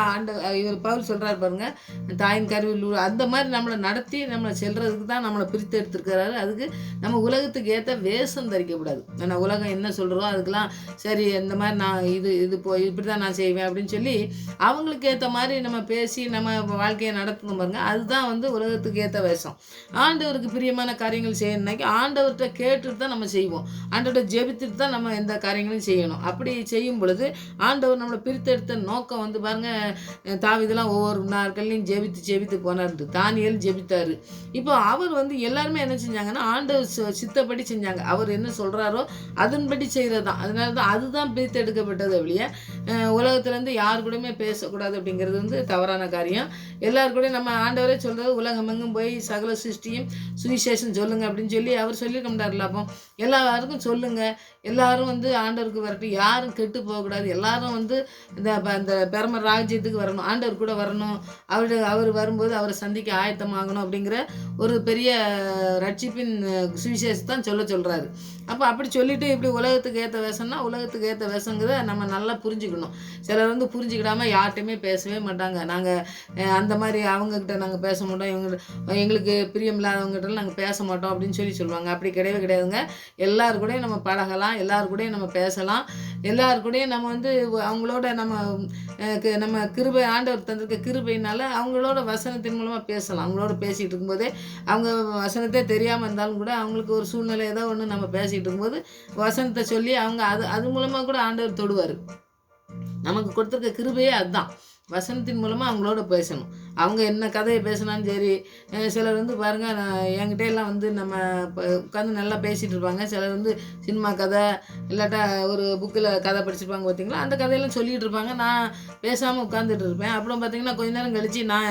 இவர் பவுல் சொல்கிறார் பாருங்கள், தாயின் கருவில் அந்த மாதிரி நம்மளை நடத்தி நம்மளை செல்றதுக்கு தான் நம்மளை பிரித்து எடுத்திருக்கிறாரு. அதுக்கு நம்ம உலகத்துக்கு ஏற்ற வேஷம் தரிக்கக்கூடாது. ஆனால் உலகம் என்ன சொல்கிறோம் அதுக்கெல்லாம் சரி இந்த மாதிரி நான் இது இப்படி தான் நான் செய்வேன் அப்படின்னு சொல்லி அவங்களுக்கு ஏற்ற மாதிரி நம்ம பேசி நம்ம வாழ்க்கையை நடத்தணும் பாருங்க. அதுதான் வந்து உலகத்துக்கு ஏற்ற வேஷம். ஆண்டவருக்கு பிரியமான காரியங்கள் செய்யணும்னாக்கி ஆண்டவர்கிட்ட கேட்டுட்டு தான் நம்ம செய்வோம். ஆண்டவர்கிட்ட ஜெபித்துட்டு தான் நம்ம எந்த காரியங்களையும் செய்யணும். அப்படி செய்யும் பொழுது ஆண்டவர் நம்மளை பிரித்தெடுத்த நோக்கம் வந்து பாருங்கள், தாவீதெல்லாம் ஒவ்வொரு நாட்கள்லையும் ஜெபித்து போனார். தானியேல் ஜெபித்தார். இப்போ அவர் வந்து எல்லாருமே என்ன செஞ்சாங்கன்னா ஆண்டவர் சித்தப்படி செஞ்சாங்க. அவர் என்ன சொல்கிறாரோ அதன்படி செய்கிறது தான். அதனால தான் அதுதான் பிரித்து எடுக்கப்பட்டது. அப்படியே உலகத்துலேருந்து யார் கூடயுமே பேசக்கூடாது அப்படிங்கிறது வந்து தவறான காரியம். எல்லாரு கூட நம்ம ஆண்டவரே சொல்கிறது உலகமெங்கும் போய் சகல சிருஷ்டியும் சுவிசேஷம் சொல்லுங்கள் அப்படின்னு சொல்லி அவர் சொல்லியிருக்க மாட்டார்ல. அப்போ எல்லாருக்கும் சொல்லுங்கள், எல்லாரும் வந்து ஆண்டவருக்கு வரட்டும், யாரும் கெட்டு போகக்கூடாது, எல்லாரும் வந்து இந்த பெரும ராஜ்யத்துக்கு வரணும், ஆண்டவர் கூட வரணும், அவர் வரும்போது அவரை சந்திக்க ஆயத்தமாகணும் அப்படிங்கிற ஒரு பெரிய ரட்சிப்பின் சுவிசேஷத்தான் சொல்கிறாரு. அப்போ அப்படி சொல்லிவிட்டு இப்படி உலகத்துக்கு ஏற்ற வேஷம்னா உலகத்துக்கு ஏற்ற வேஷங்கிறத நம்ம நல்லா புரிஞ்சுக்கணும். சிலர் வந்து புரிஞ்சுக்கிடாமல் யார்கிட்டையுமே பேசவே மாட்டாங்க. நாங்கள் அந்த மாதிரி அவங்கக்கிட்ட நாங்கள் பேச மாட்டோம், எங்களுக்கு பிரியமில்லாதவங்ககிட்ட நாங்கள் பேச மாட்டோம் அப்படின்னு சொல்லுவாங்க. அப்படி கிடையவே கிடையாதுங்க. எல்லாரு கூடயும் நம்ம பழகலாம், எல்லாரு கூடயும் நம்ம பேசலாம், எல்லாரு கூடயும் நம்ம வந்து அவங்களோட நம்ம கிருபை, ஆண்டவர் தந்திருக்க கிருபையினால அவங்களோட வசனத்தின் மூலமாக பேசலாம். அவங்களோட பேசிகிட்டு இருக்கும்போதே அவங்க வசனத்தே தெரியாமல் இருந்தாலும் கூட அவங்களுக்கு ஒரு சூழ்நிலை ஏதோ ஒன்று நம்ம பேசிகிட்டு இருக்கும்போது வசனத்தை சொல்லி அவங்க அது மூலமாக கூட ஆண்டவர் தொடுவார். நமக்கு கொடுத்துருக்க கிருபையே அதுதான். வசனத்தின் மூலமாக அவங்களோட பேசணும். அவங்க என்ன கதையை பேசினாலும் சரி. சிலர் வந்து பாருங்கள், என்கிட்ட எல்லாம் வந்து நம்ம உட்காந்து நல்லா பேசிகிட்டு இருப்பாங்க. சிலர் வந்து சினிமா கதை இல்லாட்டா ஒரு புக்கில் கதை படிச்சிருப்பாங்க பார்த்தீங்களா, அந்த கதையெல்லாம் சொல்லிகிட்டு இருப்பாங்க. நான் பேசாமல் உட்காந்துட்டு இருப்பேன். அப்புறம் பார்த்திங்கன்னா கொஞ்ச நேரம் கழித்து நான்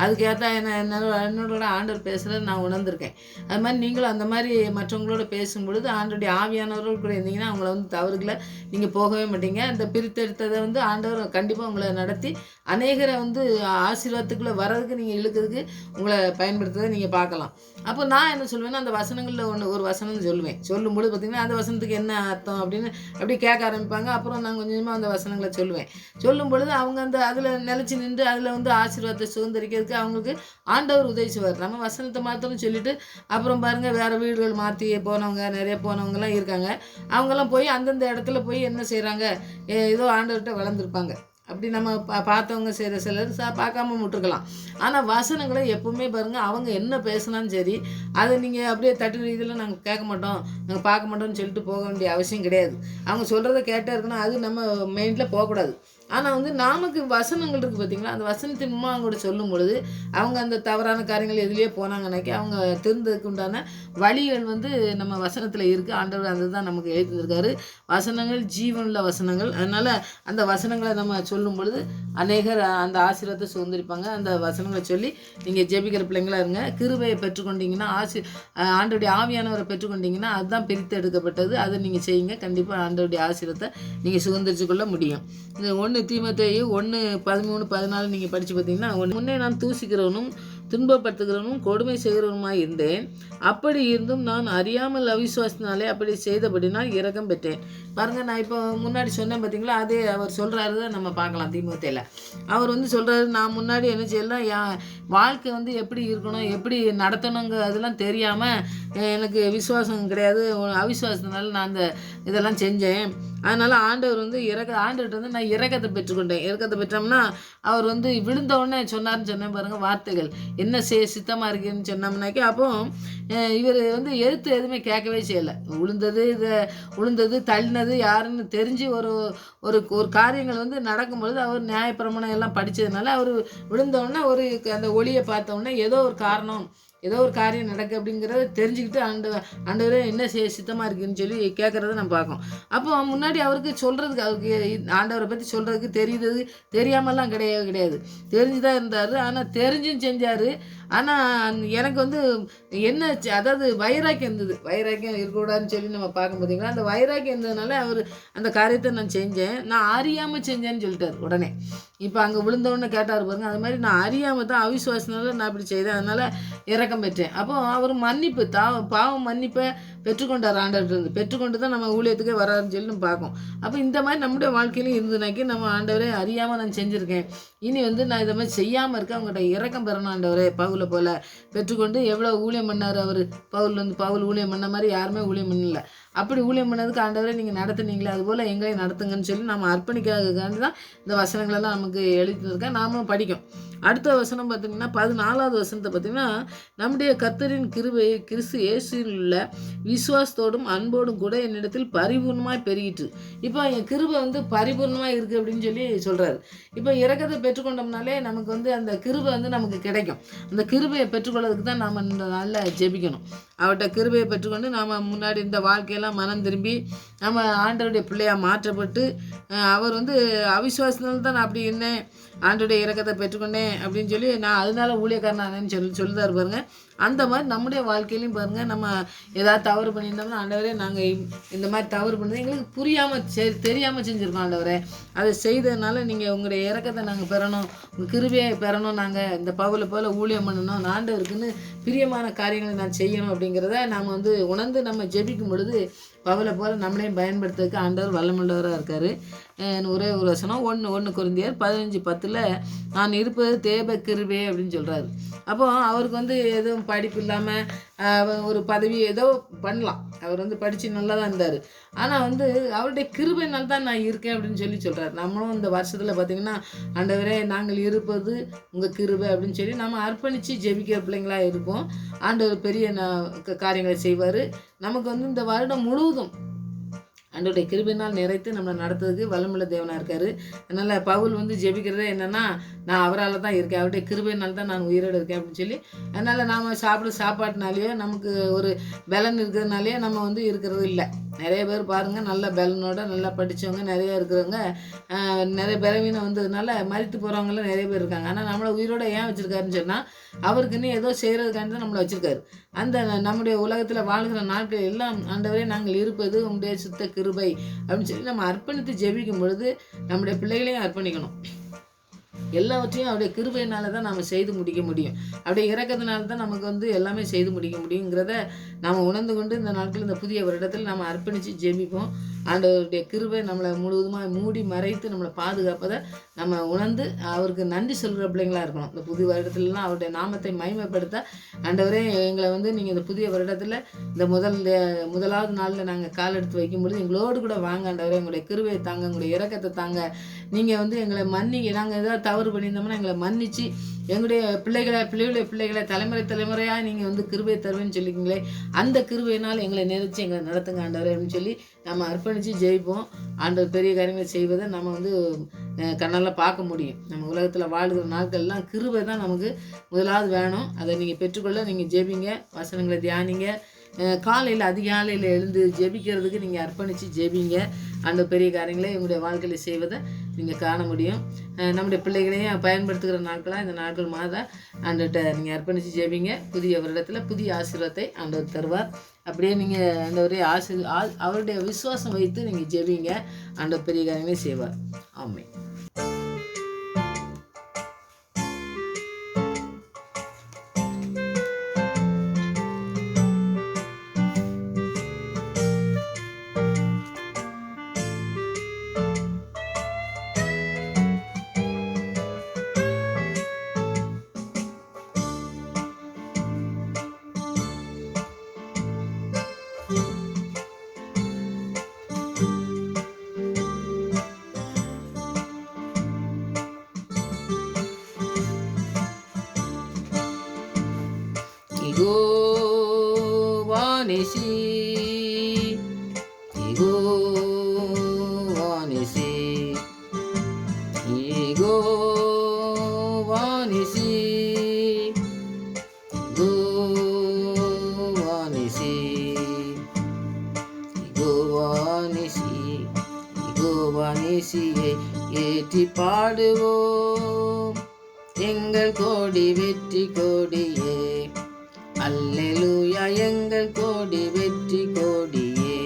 அதுக்கேற்ற என்னோட ஆண்டவர் பேசுகிறத நான் உணர்ந்திருக்கேன். அது மாதிரி நீங்களும் அந்த மாதிரி மற்றவங்களோட பேசும்பொழுது ஆண்டவருடைய ஆவியானவர்கள் கூட இருந்தீங்கன்னா அவங்கள வந்து தவறுகளை நீங்கள் போகவே மாட்டீங்க. அந்த பிரித்தெடுத்ததை வந்து ஆண்டவர் கண்டிப்பாக உங்களை நடத்தி அநேகரை வந்து ஆசீர்வாதத்துக்குள்ளே வர்றதுக்கு நீங்கள் இழுக்கிறதுக்கு உங்களை பயன்படுத்துறதை நீங்கள் பார்க்கலாம். அப்போ நான் என்ன சொல்லுவேன்னா, அந்த வசனங்களில் ஒரு வசனம் சொல்லுவேன். சொல்லும்போது பார்த்திங்கன்னா அந்த வசனத்துக்கு என்ன அர்த்தம் அப்படின்னு அப்படி கேட்க ஆரம்பிப்பாங்க. அப்புறம் நான் கொஞ்சமாக அந்த வசனங்களை சொல்லுவேன். சொல்லும் பொழுது அவங்க அதில் நிலச்சி நின்று அதில் வந்து ஆசீர்வாதத்தை சுதந்திரிக்கிறதுக்கு அவங்களுக்கு ஆண்டவர் உதவி செய்வார். நம்ம வசனத்தை மாத்திரம் சொல்லிவிட்டு அப்புறம் பாருங்கள் வேறு வீடுகள் மாற்றி போனவங்க நிறைய போனவங்கலாம் இருக்காங்க. அவங்கெல்லாம் போய் அந்தந்த இடத்துல போய் என்ன செய்கிறாங்க, ஏதோ ஆண்டவர்கிட்ட வளர்ந்துருப்பாங்க. அப்படி நம்ம பார்த்தவங்க செய்கிற சிலர் பார்க்காம விட்டுருக்கலாம். ஆனால் வசனங்களை எப்போவுமே பாருங்கள், அவங்க என்ன பேசினாலும் சரி அதை நீங்கள் அப்படியே தட்டு இதில் நாங்கள் கேட்க மாட்டோம், நாங்கள் பார்க்க மாட்டோம்னு சொல்லிட்டு போக வேண்டிய அவசியம் கிடையாது. அவங்க சொல்கிறத கேட்டே இருக்கணும். அது நம்ம மைண்டில் போகக்கூடாது. ஆனால் வந்து நமக்கு வசனங்கள் இருக்குது பார்த்தீங்களா, அந்த வசனத்தின் மூலமாக அவங்க கூட சொல்லும் பொழுது அவங்க அந்த தவறான காரியங்கள் எதுலேயே போனாங்கன்னாக்கி அவங்க திருந்ததுக்கு உண்டான வழிகள் வந்து நம்ம வசனத்தில் இருக்குது. ஆண்டவர் அதுதான் நமக்கு எழுதியிருக்காரு. வசனங்கள் ஜீவனுள்ள வசனங்கள். அதனால் அந்த வசனங்களை நம்ம சொல்லும் பொழுது அநேகர் அந்த ஆசீர்வாதத்தை சுதந்திரிப்பாங்க. அந்த வசனங்களை சொல்லி நீங்கள் ஜெபிக்கிற பிள்ளைங்களா இருங்க. கிருபையை பெற்றுக்கொண்டீங்கன்னா ஆண்டவருடைய ஆவியானவரை பெற்றுக்கொண்டீங்கன்னா அதுதான் பிரித்து எடுக்கப்பட்டது. அதை நீங்கள் செய்யுங்க. கண்டிப்பாக ஆண்டவருடைய ஆசீர்வாதத்தை நீங்கள் சுதந்திரிச்சு கொள்ள முடியும். இந்த 1 தீமோத்தேயு 1:13-14 நீங்கள் படித்து பார்த்தீங்கன்னா, முன்னே நான் தூசிக்கிறவனும் துன்பப்படுத்துகிறவனும் கொடுமை செய்கிறவனுமாய் இருந்தேன். அப்படி இருந்தும் நான் அறியாமல் அவிசுவாசத்தினாலே அப்படி செய்தபடினால் இரக்கம் பெற்றேன். பாருங்கள், நான் இப்போ முன்னாடி சொன்னேன் பார்த்தீங்களா, அதே அவர் சொல்கிறாரு தான் நம்ம பார்க்கலாம். தீமோத்தேயில அவர் வந்து சொல்கிறாரு, நான் முன்னாடி என்ன செய்யலாம், வாழ்க்கை வந்து எப்படி இருக்கணும், எப்படி நடத்தணுங்க அதெல்லாம் தெரியாமல் எனக்கு விசுவாசம் கிடையாது, அவிசுவாசத்தினால நான் அந்த இதெல்லாம் செஞ்சேன். அதனால் ஆண்டவர் வந்து ஆண்டவர்கிட்ட வந்து நான் இரக்கத்தை பெற்றுக்கொண்டேன். இரக்கத்தை பெற்றோம்னா அவர் வந்து விழுந்த உடனே சொன்னார்னு சொன்னேன் பாருங்கள், வார்த்தைகள் என்ன சித்தமாக இருக்குன்னு சொன்னோம்னாக்கி அப்போ இவர் வந்து எதிர்த்து எதுவுமே கேட்கவே செய்யலை. உளுந்தது தள்ளினது யாருன்னு தெரிஞ்சு ஒரு ஒரு ஒரு காரியங்கள் வந்து நடக்கும்பொழுது அவர் நியாயப்பிரமாணம் எல்லாம் படித்ததுனால அவர் விழுந்தோடனே அந்த ஒளியை பார்த்தோன்னே ஏதோ ஒரு காரியம் நடக்கு அப்படிங்கிறத தெரிஞ்சுக்கிட்டு ஆண்டவரே என்ன சித்தமாக இருக்குன்னு சொல்லி கேட்குறத நம்ம பார்க்கோம். அப்போ முன்னாடி அவருக்கு ஆண்டவரை பற்றி சொல்கிறதுக்கு தெரியாமலாம் கிடையாது. தெரிஞ்சு தான் இருந்தார். ஆனால் தெரிஞ்சும் செஞ்சார். ஆனால் எனக்கு வந்து அதாவது வைராக்கியம் இருந்தது. வைராக்கியம் இருக்கக்கூடாதுன்னு சொல்லி நம்ம பார்க்க பார்த்தீங்களா, அந்த வைராக்கியம் இருந்ததுனால அவர் அந்த காரியத்தை நான் செஞ்சேன். நான் அறியாமல் செஞ்சேன்னு சொல்லிட்டார் உடனே. இப்போ அங்கே விழுந்தவொடனே கேட்டார் பாருங்க, அது மாதிரி நான் அறியாமல் தான் அவிசுவாசனால நான் இப்படி செய்தேன், அதனால் இரக்கம் பெற்றேன். அப்போ அவர் மன்னிப்பு பாவம் மன்னிப்பை பெற்றுக்கொண்டார் ஆண்டவர்கிட்ட. பெற்றுக்கொண்டு தான் நம்ம ஊழியத்துக்கே வராருன்னு சொல்லி நம்ம பார்ப்போம். அப்போ இந்த மாதிரி நம்முடைய வாழ்க்கையிலும் இருந்துனாக்கி நம்ம ஆண்டவரே அறியாமல் நான் செஞ்சுருக்கேன், இனி வந்து நான் இதை மாதிரி செய்யாமல் இருக்கேன், அவங்கள்ட்ட இரக்கம் பெறணும் ஆண்டவரே. பவுலை போல் பெற்றுக்கொண்டு எவ்வளோ ஊழியம் பண்ணார் அவர். பவுல் ஊழியம் பண்ண மாதிரி யாருமே ஊழியம் பண்ணல. அப்படி ஊழியம் பண்ணதுக்கு ஆண்டவரே நீங்கள் நடத்துனீங்களே, அதுபோல் எங்களையும் நடத்துங்கன்னு சொல்லி நம்ம அர்ப்பணிக்காததுக்காண்டி தான் இந்த வசனங்களெல்லாம் நமக்கு எழுதியிருக்கேன், நாமும் படிக்கும். அடுத்த வசனம் பார்த்திங்கன்னா 14வது வசனத்தை பார்த்திங்கன்னா, நம்முடைய கர்த்தரின் கிருபை கிறிஸ்து இயேசுவில் உள்ள விசுவாசத்தோடும் அன்போடும் கூட என்னிடத்தில் பரிபூர்ணமாக பெருகிட்டு. இப்போ என் கிருபை வந்து பரிபூர்ணமாக இருக்குது அப்படின்னு சொல்லி சொல்கிறாரு. இப்போ இரக்கத்தை பெற்றுக்கொண்டோம்னாலே நமக்கு வந்து அந்த கிருபை வந்து நமக்கு கிடைக்கும். அந்த கிருபையை பெற்றுக்கொள்வதற்கு தான் நாம் இந்த நாளில் ஜெபிக்கணும். அவர்கிட்ட கிருபையை பெற்றுக்கொண்டு நாம் முன்னாடி இந்த வாழ்க்கையெல்லாம் மனம் திரும்பி நம்ம ஆண்டவருடைய பிள்ளையாக மாற்றப்பட்டு அவர் வந்து அவிசுவாசத்தினால தான் நான் அப்படி இருந்தேன், ஆண்டோடைய இரக்கத்தை பெற்றுக்கொண்டேன் அப்படின்னு சொல்லி நான் அதனால ஊழியக்காரனானேன்னு சொல்லிதான் பாருங்க. அந்த மாதிரி நம்முடைய வாழ்க்கையிலையும் பாருங்கள், நம்ம ஏதாவது தவறு பண்ணியிருந்தோம்னா ஆண்டவரே நாங்கள் இந்த மாதிரி தவறு பண்ணது எங்களுக்கு புரியாமல் தெரியாமல் செஞ்சுருக்கோம் ஆண்டவரே, அதை செய்ததுனால நீங்கள் உங்களுடைய இரக்கத்தை நாங்கள் பெறணும், உங்கள் கிருபையை பெறணும், நாங்கள் இந்த பவுலை போல் ஊழியம் பண்ணணும், நான் ஆண்டவருக்குன்னு பிரியமான காரியங்களை நான் செய்யணும் அப்படிங்கிறத நாம் வந்து உணர்ந்து நம்ம ஜெபிக்கும் பொழுது பவுலை போல் நம்மளையும் பயன்படுத்துறதுக்கு ஆண்டவர் வல்லமுள்ளவராக இருக்கார். ஒரே ஒரு வசனம் 1 கொரிந்தியர் 15:10 நான் இருப்பது தேவ கிருபை அப்படின்னு சொல்கிறாரு. அப்போ அவருக்கு வந்து எதுவும் படிப்பு இல்லாமல் ஒரு பதவி ஏதோ பண்ணலாம், அவர் வந்து படித்து நல்லா தான் இருந்தார். ஆனால் வந்து அவருடைய கிருபையினால் தான் நான் இருக்கேன் அப்படின்னு சொல்கிறார். நம்மளும் இந்த வருஷத்தில் பார்த்திங்கன்னா ஆண்டவரே நாங்கள் இருப்பது உங்கள் கிருபை அப்படின்னு சொல்லி நம்ம அர்ப்பணித்து ஜெபிக்கிற பிள்ளைங்களாக இருப்போம். ஆண்டவர் பெரிய காரியங்களை செய்வார். நமக்கு வந்து இந்த வருடம் முழுவதும் ஆண்டவருடைய கிருபையினால் நிறைத்து நம்மளை நடத்துறதுக்கு வல்லமுள்ள தேவனாக இருக்கார். அதனால் பவுல் வந்து ஜெபிக்கிறதே என்னென்னா, நான் அவரால் தான் இருக்கேன், அவருடைய கிருபையினால் தான் நான் உயிரோடு இருக்கேன் அப்படின்னு சொல்லி. அதனால் நாம் சாப்பாட்டுனாலேயோ நமக்கு ஒரு பலன் இருக்கிறதுனாலேயோ நம்ம வந்து இருக்கிறது இல்லை. நிறைய பேர் பாருங்கள், நல்ல பலனோட நல்லா படித்தவங்க நிறைய இருக்கிறவங்க நிறைய பலவீனம் வந்ததுனால மறித்து போகிறவங்களாம் நிறைய பேர் இருக்காங்க. ஆனால் நம்மளை உயிரோட ஏன் வச்சுருக்காருன்னு சொன்னால் அவருக்குன்னு ஏதோ செய்கிறதுக்காண்டி தான் நம்மளை வச்சுருக்காரு. அந்த நம்முடைய உலகத்தில் வாழ்கிற நாட்கள் எல்லாம் ஆண்டவரே நாங்கள் இருப்பது உங்களுடைய சுத்த கிருபை அப்படின்னு சொல்லி நம்ம அர்ப்பணித்து ஜெபிக்கும் பொழுது நம்முடைய பிள்ளைகளையும் அர்ப்பணிக்கணும். எல்லாவற்றையும் அவருடைய கிருபையினால தான் நாம் செய்து முடிக்க முடியும். அவருடைய இரக்கத்தினால தான் நமக்கு வந்து எல்லாமே செய்து முடிக்க முடியுங்கிறத நாம் உணர்ந்து கொண்டு இந்த நாட்கள் இந்த புதிய வருடத்தில் நாம் அர்ப்பணித்து ஜெபிப்போம். ஆண்டவருடைய கிருபை நம்மளை முழுவதுமாக மூடி மறைத்து நம்மளை பாதுகாப்பதை நம்ம உணர்ந்து அவருக்கு நன்றி சொல்கிற பிள்ளைங்களாக இருக்கணும். இந்த புதிய வருடத்துலலாம் அவருடைய நாமத்தை மகிமைப்படுத்த ஆண்டவரே எங்களை வந்து நீங்கள் இந்த புதிய வருடத்தில் இந்த முதலாவது நாளில் நாங்கள் கால் எடுத்து வைக்கும்பொழுது எங்களோடு கூட வாங்க ஆண்டவரே, எங்களுடைய கிருபையை தாங்க, எங்களுடைய இரக்கத்தை தாங்க, நீங்கள் வந்து எங்களை நாங்கள் ஏதாவது தவறு பண்ணியிருந்தோம்னா எங்களை மன்னிச்சு எங்களுடைய பிள்ளைகளை தலைமுறையாக நீங்கள் வந்து கிருபை தருவேன்னு சொல்லிக்கிங்களே, அந்த கிருபையினால் எங்களை நிறுத்தி எங்களை நடத்துங்க ஆண்டவரே அப்படின்னு சொல்லி நம்ம அர்ப்பணித்து ஜெயிப்போம். ஆண்டவர் பெரிய காரியங்களை செய்வதை நம்ம வந்து கண்ணால் பார்க்க முடியும். நம்ம உலகத்தில் வாழ்கிற நாட்கள்லாம் கிருபை தான் நமக்கு முதலாவது வேணும். அதை நீங்கள் பெற்றுக்கொள்ள நீங்கள் ஜெபிங்க, வசனங்களை தியானிங்க. காலையில் அதிகாலையில் எழுந்து ஜெபிக்கிறதுக்கு நீங்கள் அர்ப்பணித்து ஜெபிங்க. அந்த பெரிய காரியங்களை உங்களுடைய வாழ்க்கையில் செய்வதை நீங்கள் காண முடியும். நம்முடைய பிள்ளைகளையும் பயன்படுத்துகிற நாட்களாக இந்த நாட்கள் ஆண்டவர்கிட்ட நீங்கள் அர்ப்பணித்து ஜெபிங்க. புதிய வருடத்தில் புதிய ஆசீர்வாதத்தை ஆண்டவர் தருவார். அப்படியே நீங்கள் ஆண்டவரே அவருடைய விசுவாசம் வைத்து நீங்கள் ஜெபிங்க. ஆண்டவர் பெரிய காரியங்களை செய்வார். ஆமென். Yehova Nisi, Yehova Nisi, Yehova Nisi, Yehova Nisi, Yehova Nisi, Yehova Nisiயை ஏற்றி பாடுவோம். எங்கள் கோடி வெற்றி கோடியே, அல்லேலூயா எங்கள் கோடி வெற்றி கோடியே.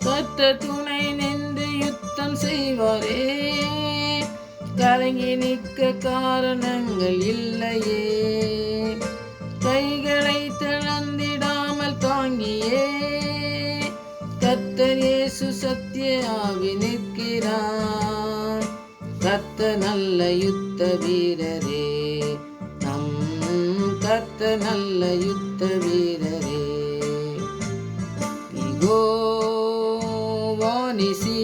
கர்த்தர் துணை நின்று யுத்தம் செய்வாரே, கலங்கி நிற்க காரணங்கள் இல்லையே. கைகளை திறந்திடாமல் தாங்கியே கர்த்தர் இயேசு சத்திய ஆவி நிற்கிறார். கர்த்தர் நல்ல யுத்த வீரரே, நம் கர்த்தர் நல்ல யுத்த வீரரே. யெகோவா நிசி,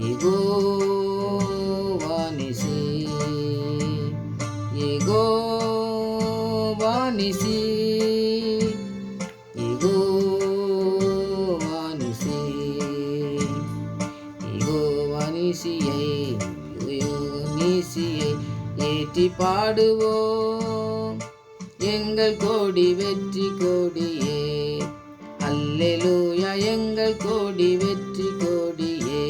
யெகோவா நிசி, யெகோவா நிசி, யெகோவா நிசி, யெகோவா நிசியை, யெகோவா நிசியை ஏற்றி பாடுவோம். எங்கள் கோடி வெற்றி கோடியே, அல்லேலூயா எங்கள் கோடி வெற்றி கோடியே.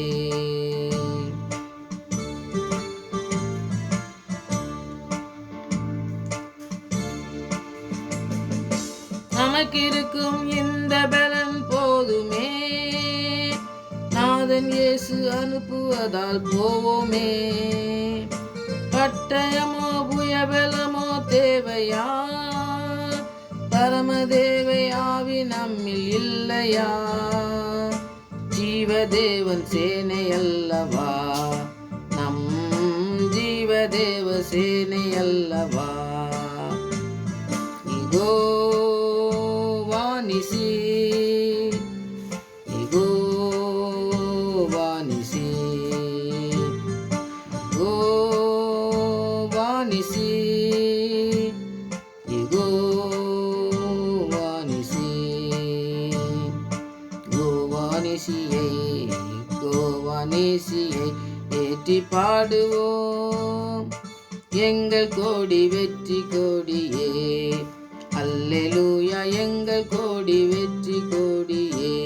நமக்கு இருக்கும் இந்த பலன் போதுமே, நாதன் இயேசு அனுப்புவதால் போவோமே. பட்டயமோ புயபலமோ தேவையா, பரமதேவை ஆவி நம்மில் இல்லையா. ஜீவதேவன் சேனை அல்லவா, நம் ஜீவதேவ சேனை அல்லவா. யெகோவா நிசி, யெகோவா நிசி, யெகோவா நிசி, யெகோவா நிசி, யெகோவா நிசியை, யெகோவா நிசியை ஏற்றி பாடுவோம். எங்கள் கோடி வெற்றி கோடியே, அல்லேலூயா எங்கள் கோடி வெற்றி கோடியே.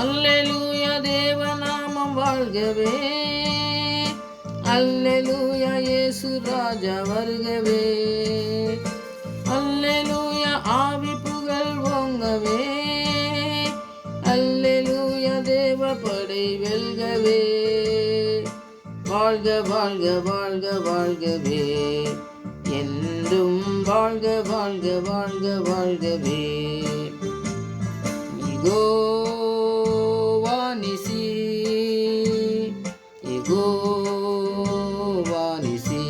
அல்லேலூயா தேவநாமம் வாழ்கவே, அல்லேலூயா இயேசு ராஜா வருகவே. அல்லேலூயா ஆவி புகழ் ஓங்கவே, அல்லேலூயா தேவ படை வெல்கவே. வாழ்க வாழ்க வாழ்க வாழ்கவே, என்றும் வாழ்க வாழ்க வாழ்க வாழ்கவே. யெகோவா நிசி, யெகோவா நிசி,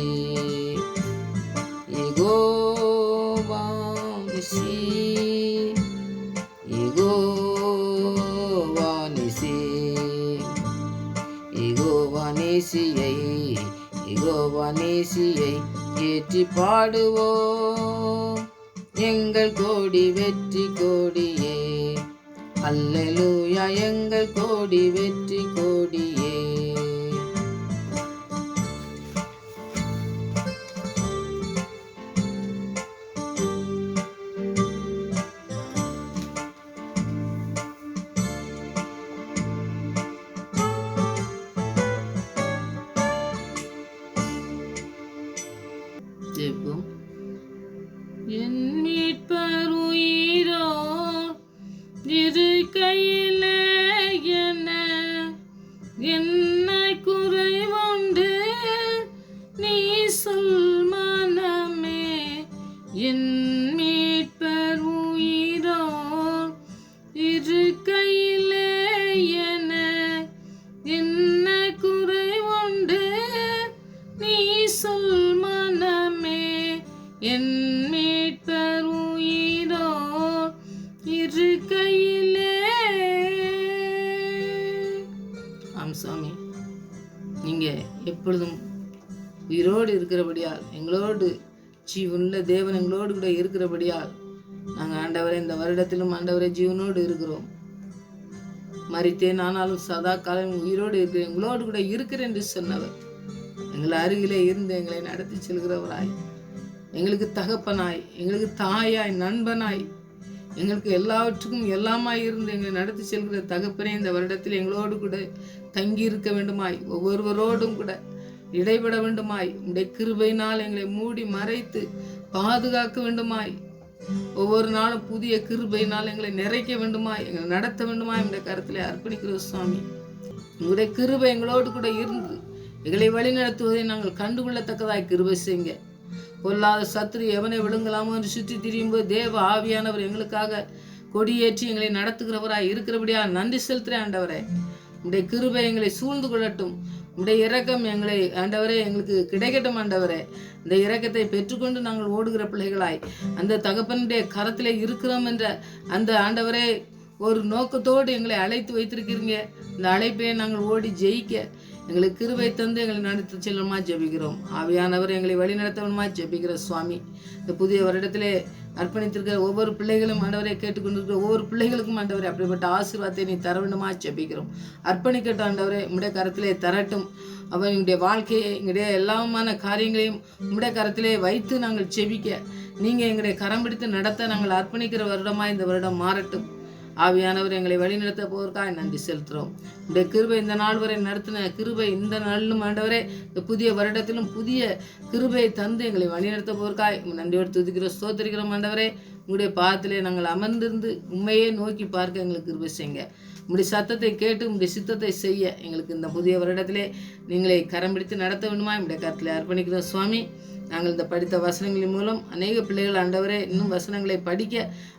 நேசியை யெகோவா நேசியை ஏற்றி பாடுவோம். எங்கள் கோடி வெற்றி கோடியே, அல்லேலூயா எங்கள் கோடி வெற்றி கோடியே. ஜெபம். என் மீட்பர் உயிரோ இருக்கையிலே என்ன குறைவுண்டு நீ சொல் மனமே. என் மீட்பர் உயிரோ இருக்கையிலே என்ன குறைவுண்டு நீ சொல் மனமே. என் மீட்பர் உயிரோ இருக்கையிலே. ஆம் சாமி, நீங்கள் எப்பொழுதும் உயிரோடு இருக்கிறபடியால், எங்களோடு ஜீவனுள்ள தேவன் எங்களோடு கூட இருக்கிறபடியால் நாங்கள் ஆண்டவரை இந்த வருடத்திலும் ஆண்டவரை ஜீவனோடு இருக்கிறோம். மரித்தேன் ஆனாலும் சதா காலம் உயிரோடு இருக்கிறேன், எங்களோடு கூட இருக்கிறேன் என்று சொன்னவர் எங்கள் அருகிலே இருந்து எங்களை நடத்தி செல்கிறவராய், எங்களுக்கு தகப்பனாய், எங்களுக்கு தாயாய், நண்பனாய், எங்களுக்கு எல்லாவற்றுக்கும் எல்லாமாய் இருந்து எங்களை நடத்தி செல்கிற தகப்பனே, இந்த வருடத்தில் எங்களோடு கூட தங்கி இருக்க வேண்டுமாய், ஒவ்வொருவரோடும் கூட இடைபட வேண்டுமாய், உடைய கிருபையினால் எங்களை மூடி மறைத்து பாதுகாக்க வேண்டுமாய், ஒவ்வொரு நாளும் புதிய கிருபையினால் எங்களை நிறைக்க வேண்டுமாய், எங்களை நடத்த வேண்டுமாய் உடைய கருத்திலே அர்ப்பணிக்கிறோம் சுவாமி. உங்களுடைய கிருபை எங்களோடு கூட இருந்து எங்களை வழி நடத்துவதை நாங்கள் கண்டுகொள்ளத்தக்கதாய் கிருபை செய்யுங்க. பொல்லாத சத்துரு எவனை விழுங்கலாமோ என்று சுற்றி திரியும்போது தேவ ஆவியானவர் எங்களுக்காக கொடியேற்றி எங்களை நடத்துகிறவராய் இருக்கிறபடியா நன்றி செலுத்துகிறேன் ஆண்டவரே. உடைய கிருபை எங்களை சூழ்ந்து கொள்ளட்டும். உடைய இரக்கம் எங்களை ஆண்டவரே எங்களுக்கு கிடைக்கட்டும் ஆண்டவரே. இந்த இரக்கத்தை பெற்றுக்கொண்டு நாங்கள் ஓடுகிற பிள்ளைகளாய் அந்த தகப்பனுடைய கரத்திலே இருக்கிறோம் என்ற அந்த ஆண்டவரே ஒரு நோக்கத்தோடு எங்களை அழைத்து வைத்திருக்கிறீங்க. இந்த அழைப்பை நாங்கள் ஓடி ஜெயிக்க எங்களுக்கு கிருபை தந்து எங்களை நடத்தி செல்லுமா ஜெபிக்கிறோம். ஆவியானவர் எங்களை வழி நடத்தவனுமா ஜெபிக்கிற சுவாமி. இந்த புதிய வருடத்திலே அர்ப்பணித்திருக்கிற ஒவ்வொரு பிள்ளைகளும் ஆண்டவரை கேட்டுக்கொண்டிருக்கிற ஒவ்வொரு பிள்ளைகளுக்கும் ஆண்டவரை அப்படிப்பட்ட ஆசீர்வாதத்தை நீ தர வேண்டுமா ஜெபிக்கிறோம். அர்ப்பணிக்கட்டும் ஆண்டவரே, உம்முடைய கரத்திலே தரட்டும். அவனுடைய வாழ்க்கையை எங்களுடைய எல்லாமான காரியங்களையும் உம்முடைய கரத்திலே வைத்து நாங்கள் ஜெபிக்க நீங்கள் எங்களுடைய கரம் பிடித்து நடத்த நாங்கள் அர்ப்பணிக்கிற வருடமாக இந்த வருடம் மாறட்டும். ஆவியானவர் எங்களை வழிநடத்த போவதற்காக நன்றி செலுத்துகிறோம். இந்த கிருபை இந்த நாள் வரை நடத்தின கிருபை இந்த நாளிலும் ஆண்டவரே இந்த புதிய வருடத்திலும் புதிய கிருபையை தந்து எங்களை வழிநடத்த போவதற்காக நன்றியோடு துதிக்கிறோம், ஸ்தோத்திரிக்கிறோம் ஆண்டவரே. உங்களுடைய பாதத்திலே நாங்கள் அமர்ந்திருந்து உண்மையே நோக்கி பார்க்க எங்களுக்கு கிருபை செய்யுங்க. உங்களுடைய சத்தத்தை கேட்டு உங்களுடைய சித்தத்தை செய்ய எங்களுக்கு இந்த புதிய வருடத்திலே நீங்களை கரம் பிடித்து நடத்த வேண்டுமா உங்களுடைய கருத்தில் அர்ப்பணிக்கிறோம் சுவாமி. நாங்கள் இந்த படித்த வசனங்களின் மூலம் அநேக பிள்ளைகள் ஆண்டவரே இன்னும் வசனங்களை படிக்க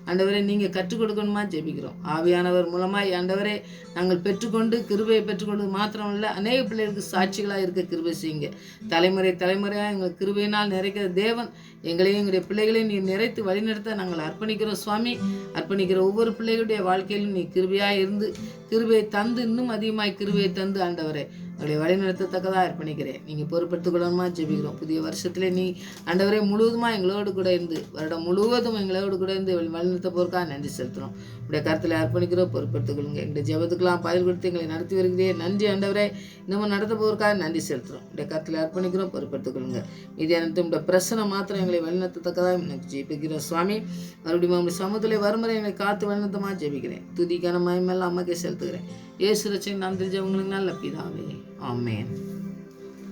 ஆண்டவரே நீங்கள் கற்றுக் கொடுக்கணுமா ஜெபிக்கிறோம். ஆவியானவர் மூலமாய் ஆண்டவரே நாங்கள் பெற்றுக்கொண்டு கிருபையை பெற்றுக்கொண்டு மாத்திரமல்ல அநேக பிள்ளைகளுக்கு சாட்சிகளாக இருக்க கிருபை செய்யுங்க. தலைமுறை தலைமுறையாக எங்கள் கிருபையினால் நிறைக்கிற தேவன் எங்களையும் எங்களுடைய பிள்ளைகளையும் நீ நிறைத்து வழிநடத்த நாங்கள் அர்ப்பணிக்கிறோம் சுவாமி. அர்ப்பணிக்கிற ஒவ்வொரு பிள்ளைகளுடைய வாழ்க்கையிலும் நீ கிருபையாக இருந்து கிருபையை தந்து இன்னும் அதிகமாய் கிருபையை தந்து ஆண்டவரே அவளை வழிநடத்தத்தக்கதாக அர்ப்பணிக்கிறேன். நீங்கள் பொறுப்படுத்திக் கொள்ளணுமா ஜெபிக்கிறோம். புதிய வருஷத்துல நீ ஆண்டவரே முழுவதுமாக எங்களோடு கூட இருந்து வருடம் முழுவதும் எங்களோடு கூட இருந்து வழிநடத்த போறதுக்காக நன்றி செலுத்துகிறோம். உடைய கருத்தில் அர்ப்பணிக்கிறோம், பொறுப்படுத்திக் கொள்ளுங்க. எங்களுடைய ஜெபத்துக்கெல்லாம் பதில் கொடுத்து எங்களை நடத்தி வருகிறேன். நன்றி ஆண்டவரே. இன்னமும் நடத்த போவதற்காக நன்றி செலுத்துகிறோம். உடைய கருத்தில் அர்ப்பணிக்கிறோம், பொறுப்படுத்திக் கொள்ளுங்க. இது அனைத்தும் உடைய பிரசனை மாத்திரம் எங்களை வழிநடத்தத்தக்கதாக எனக்கு ஜெபிக்கிறோம் சுவாமி. மறுபடியும் உங்களுடைய சமூகத்திலே வருமுறை எங்களை காத்து வழிநடத்தமா ஜெபிக்கிறேன். துதிக்கான மயமெல்லாம் அம்மாக்கே செலுத்துகிறேன். இயேசு ரட்சகன் நான் தெரிஞ்சவங்களுக்கு நல்ல பிதாவே. ஆமென்.